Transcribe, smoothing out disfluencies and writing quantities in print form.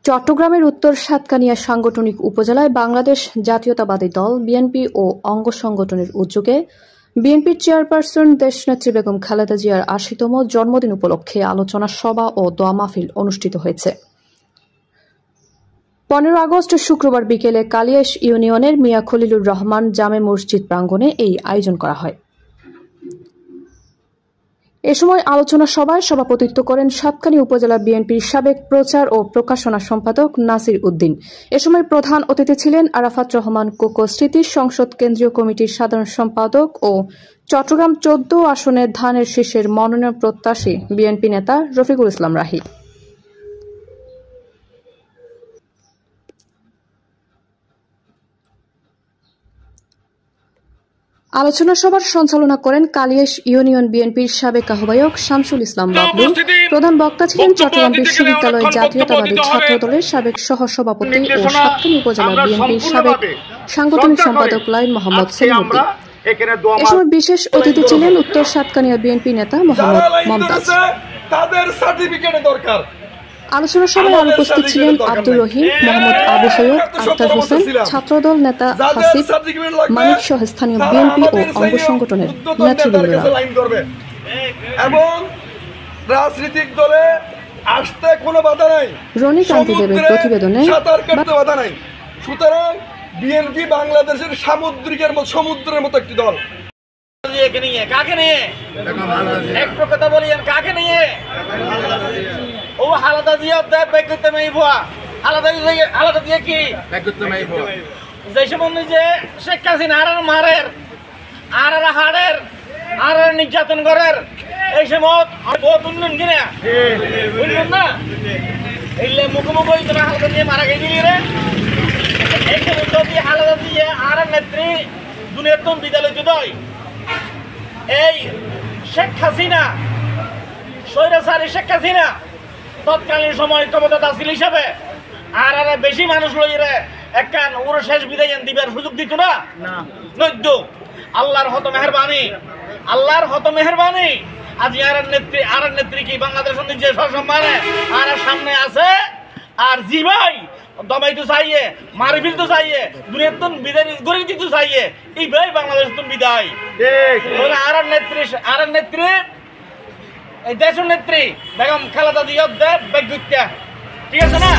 চট্টগ্রামের উত্তর সাতকানিয়া সাংগঠনিক উপজেলায় বাংলাদেশ জাতীয়তাবাদী দল বিএনপি ও অঙ্গ সংগঠনের উদ্যোগে বিএনপির চেয়ারপারসন দেশনেত্রী বেগম খালেদা জিয়ার ৮০তম জন্মদিন উপলক্ষে আলোচনা সভা ও দোয়া মাহফিল অনুষ্ঠিত হয়েছে। ১৫ আগস্ট শুক্রবার বিকেলে কালিয়াস ইউনিয়নের মিয়া খলিলুর রহমান জামে মসজিদ প্রাঙ্গণে এই আয়োজন করা হয়। এ সময় আলোচনা সভায় সভাপতিত্ব করেন সাতকানিয়া উপজেলা বিএনপির সাবেক প্রচার ও প্রকাশনা সম্পাদক নাসির উদ্দিন। এ সময় প্রধান অতিথি ছিলেন আরাফাত রহমান কোকো স্মৃতি সংসদ কেন্দ্রীয় কমিটির সাধারণ সম্পাদক ও চট্টগ্রাম ১৪ আসনের ধানের শীষের মনোনয়ন প্রত্যাশী বিএনপি নেতা রফিকুল ইসলাম রাহি। আলোচনা সভার সঞ্চালনা করেন কালিয়াস ইউনিয়ন বিএনপির সাবেক আহ্বায়ক শামসুল ইসলাম বাবলু। প্রধান বক্তা ছিলেন চট্টগ্রাম বিশ্ববিদ্যালয় জাতীয়তাবাদী ছাত্রদলের সাবেক সহসভাপতি ও সাতকানিয়া উপজেলা বিএনপির সাবেক সাংগঠনিক সম্পাদক লাইন মোহাম্মদ সেলিমউদ্দিন। এ সময় বিশেষ অতিথি ছিলেন উত্তর সাতকানিয়া বিএনপি নেতা মোহাম্মদ মমতাজ। আলোচনা সভায় আরো উপস্থিত ছিলেন আব্দুর রহিম, মোহাম্মদ আবু সৈয়দ, আখতার হোসেন, ছাত্রদল নেতা হাসিব, মানিক সহ স্থানীয় বিএনপি ও অঙ্গ সংগঠনের নেতৃবৃন্দরা। এবং রাজনৈতিক দলে আসতে কোনো বাধা নাই, রনি কান্তি দেবের প্রতিবেদনে সাঁতার কাটতে বাধা নাই। সুতরাং বিএনপি বাংলাদেশের সমুদ্রের মতো একটি দল। কাকে নিয়ে একটু কথা বলিয়েন, কাকে নিয়ে? ও হালাদা জিয়া ব্যাগতে মেয়ে ভুয়া আলাদা দিয়ে কি যে সময় যে শেখ হাসিনা আর মারের আর হাড়ের আর নির্যাতন করার এই সময় বহুত উন্নয়ন কিনা বুঝলেন না? এইলে মুখোমুখি তোরা হালাদা দিয়ে মারা গেলি রে। এইখানে যদি হালাদা দিয়ে আর নেত্রী দুনিয়ার তো বিদ্যালয় যুদয় এই শেখ হাসিনা স্বৈরাচারী শেখ হাসিনা তৎকালীন সময় ক্ষমতা ছিল হিসাবে আর বেশি মানুষ লইরে একখান ওর শেষ বিদায় দিবার সুযোগ দিত না নৈদ্য। আল্লাহর হত মেহরবানি, আল্লাহর হত মেহরবানি। আজ আর নেত্রী কি বাংলাদেশ যে সসম্মানে আর সামনে আছে আর জি ভাই দবাই তো চাইয়ে মারি ফেলতে চাইয়ে দুনিয়ার তো বিদায় গড়ে দিতে চাইয়ে এই ভাই বাংলাদেশ তো বিদায় আর নেত্রী এই দেশ নেত্রী বেগম খালেদা জিয়া ঠিক আছে না?